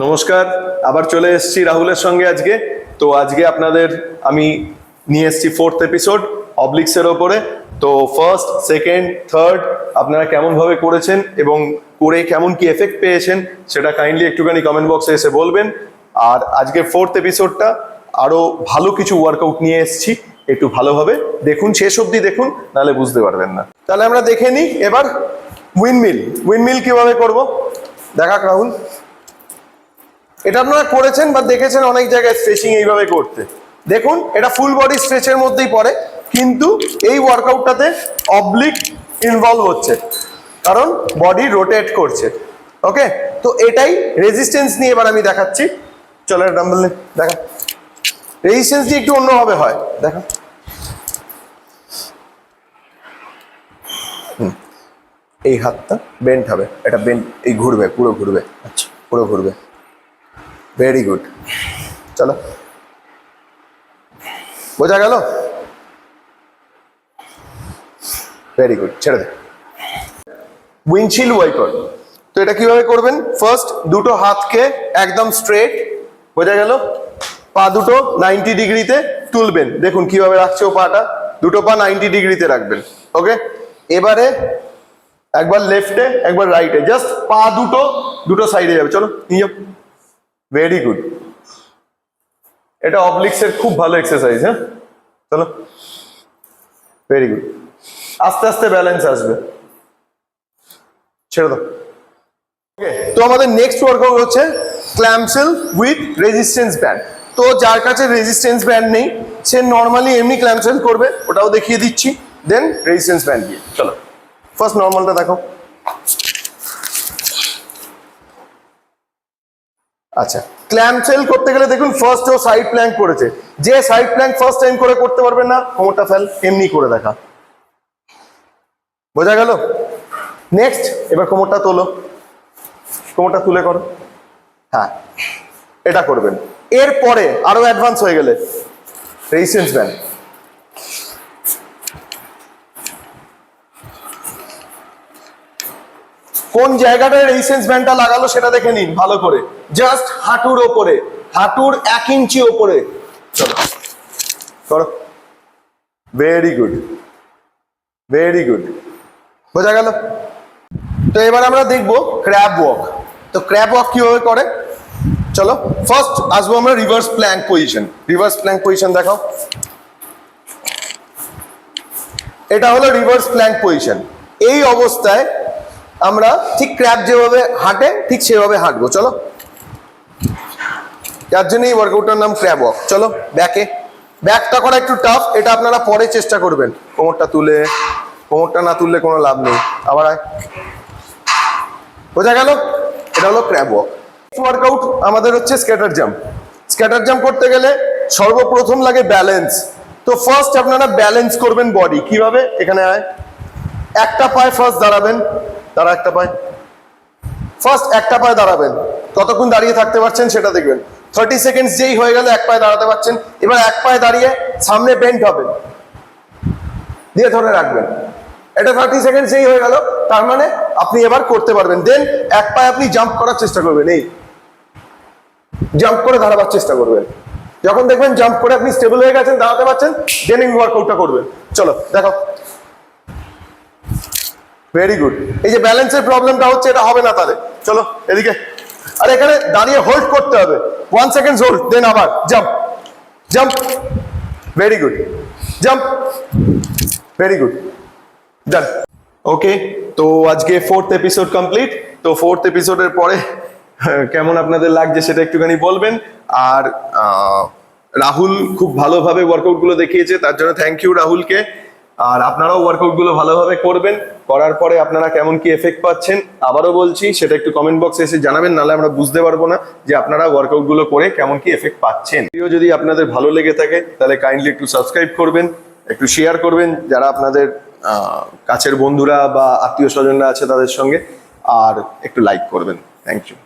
নমস্কার, আবার চলে এসেছি রাহুলের সঙ্গে আজকে। তো আজকে আপনাদের আমি নিয়ে এসেছি 4th এপিসোড অবলিক্সের ওপরে। তো ফার্স্ট, সেকেন্ড, থার্ড আপনারা কেমনভাবে করেছেন এবং করে কেমন কি এফেক্ট পেয়েছেন সেটা কাইন্ডলি একটুখানি কমেন্ট বক্সে এসে বলবেন। আর আজকে 4th এপিসোডটা আরও ভালো কিছু ওয়ার্কআউট নিয়ে এসেছি, একটু ভালোভাবে দেখুন, শেষ অবধি দেখুন, নাহলে বুঝতে পারবেন না। তাহলে আমরা দেখে নিই এবার উইন্ডমিল কিভাবে করব। দেখা রাহুল, এটা আপনারা করেছেন বা দেখেছেন অনেক জায়গায় স্ট্রেচিং এইভাবে করতে। দেখুন, এটা ফুল বডি স্ট্রেচের মধ্যেই পড়ে, কিন্তু এই ওয়ার্কআউটটাতে অবলিক ইনভলভ হচ্ছে কারণ বডি রোটেট করছে। ওকে, তো এটাই রেজিস্ট্যান্স নিয়ে এবার আমি দেখাচ্ছি। চলো ডাম্বেল দেখা, রেজিস্ট্যান্স দিয়ে একটু অন্যভাবে হয়, দেখা। এই হাতটা বেন্ড হবে, এটা বেন্ড, এই ঘুরবে, পুরো ঘুরবে। আচ্ছা, পুরো ঘুরবে, ভেরি গুড। চলো, বোঝা গেল? ভেরি গুড, ছেড়ে দে। উইন্ডশিল্ড ওয়াইপার, তো এটা কিভাবে করবেন? ফার্স্ট দুটো হাতকে একদম স্ট্রেট, বোঝা গেল? পা দুটো 90 ডিগ্রিতে তুলবেন। দেখুন কিভাবে রাখছে ও পাটা, দুটো পা 90 ডিগ্রিতে রাখবেন। ওকে, এবারে একবার লেফটে একবার রাইটে, জাস্ট পা দুটো সাইডে যাবে। চলো নিয়ে যাও, ভেরি গুড। এটা অবলিক্সের খুব ভালো এক্সারসাইজ। হ্যাঁ, চলো, ভেরি গুড। আস্তে আস্তে ব্যালেন্স আসবে, ছেড়ে দাও। ওকে, তো আমাদের নেক্সট ওয়ার্কআউট হচ্ছে ক্ল্যাম্পসেল উইথ রেজিস্ট্যান্স ব্যান্ড। তো যার কাছে রেজিস্ট্যান্স ব্যান্ড নেই সে নর্মালি এমনি ক্ল্যাম্পসেল করবে, ওটাও দেখিয়ে দিচ্ছি, দেন রেজিস্ট্যান্স ব্যান্ড দিয়ে। চলো, ফার্স্ট নর্মালটা দেখো। আচ্ছা, ক্ল্যাম্পসেল করতে গেলে দেখুন ফার্স্ট ও সাইড প্ল্যাঙ্ক করেছে। যে সাইড প্ল্যাঙ্ক ফার্স্ট টাইম করে করতে পারবে না, কোমরটা ফেল, এমনি করে দেখা। বোঝা গেল? নেক্সট, এবার কোমরটা তোলো, কোমরটা তুলে করো। হ্যাঁ, এটা করবেন। এরপরে আরো অ্যাডভান্স হয়ে গেলে রেজিস্ট্যান্স ব্যান্ড। কোন জায়গাটায় রেজিস্ট্যান্স ব্যান্ডটা লাগালো সেটা দেখে নিন ভালো করে। জাস্ট হাঁটুর ওপরে, হাঁটুর 1 ইঞ্চি ওপরে। চলো করো, ভেরি গুড, ভেরি গুড। বোঝা গেল? তো এবার আমরা দেখবো ক্র্যাব ওয়াক। তো ক্র্যাব ওয়াক কিভাবে করে, চলো। ফার্স্ট আসবো আমরা reverse plank position. Reverse plank position দেখাও। এটা হলো রিভার্স প্ল্যাঙ্ক পজিশন। এই অবস্থায় আমরা ঠিক ক্র্যাব যেভাবে হাঁটে ঠিক সেভাবে হাঁটবো। চলো, যার জন্য এই ওয়ার্কআউটটার নাম ক্র্যাব ওয়াক। চলো ব্যাকে, ব্যাকটা করা একটু টাফ, এটা আপনারা পরে চেষ্টা করবেন। কোমরটা তুলে, কোমরটা না তুললে কোনো লাভ নেই। আবার আয়, বোঝা গেল? এটা হলো ক্র্যাব ওয়াক। ওয়ার্কআউট আমাদের হচ্ছে স্ক্যাটার জাম্প। স্ক্যাটার জাম্প করতে গেলে সর্বপ্রথম লাগে ব্যালেন্স। তো ফার্স্ট আপনারা ব্যালেন্স করবেন বডি কিভাবে। এখানে আয়, একটা পায়ে ফার্স্ট দাঁড়াবেন, দাঁড়া একটা পায়ে, ফার্স্ট একটা পায়ে দাঁড়াবেন। কতক্ষণ দাঁড়িয়ে থাকতে পারছেন সেটা দেখবেন। 30 সেকেন্ডস যেই হয়ে গেল এক পায়ে দাঁড়াতে পারছেন। এবার এক পায়ে দাঁড়িয়ে সামনে বেন্ড হবেন, দিয়ে ধরে রাখবেন। এটা 30 সেকেন্ড যেই হয়ে গেল, তার মানে আপনি এবার করতে পারবেন। দেন এক পায়ে আপনি জাম্প করার চেষ্টা করবেন, এই জাম্প করে দাঁড়াবার চেষ্টা করবেন। যখন দেখবেন জাম্প করে আপনি স্টেবল হয়ে গেছেন, দাঁড়াতে পারছেন, দেন এই ওয়ার্কআউটটা করবেন। চলো দেখো, ভেরি গুড। এই যে ব্যালেন্সের প্রবলেমটা হচ্ছে, এটা হবে না তাহলে। চলো এদিকে, আর এখানে দাঁড়িয়ে হোল্ড করতে হবে, 1 সেকেন্ড হোল্ড, দেন আবার jump, jump, very good, jump, very good, done. Okay, তো আজকে 4th এপিসোড কমপ্লিট। তো 4th এপিসোডের পরে কেমন আপনাদের লাগছে সেটা একটুখানি বলবেন। আর রাহুল খুব ভালোভাবে ওয়ার্কআউটগুলো দেখিয়েছে, তার জন্য থ্যাংক ইউ রাহুলকে। আর আপনারাও ওয়ার্কআউটগুলো ভালোভাবে করবেন, করার পরে আপনারা কেমন কি এফেক্ট পাচ্ছেন আবারও বলছি সেটা একটু কমেন্ট বক্সে এসে জানাবেন, নাহলে আমরা বুঝতে পারবো না যে আপনারা ওয়ার্কআউটগুলো করে কেমন কি এফেক্ট পাচ্ছেন। ভিডিও যদি আপনাদের ভালো লেগে থাকে তাহলে কাইন্ডলি একটু সাবস্ক্রাইব করবেন, একটু শেয়ার করবেন যারা আপনাদের কাছের বন্ধুরা বা আত্মীয় স্বজনরা আছে তাদের সঙ্গে, আর একটু লাইক করবেন। Thank you.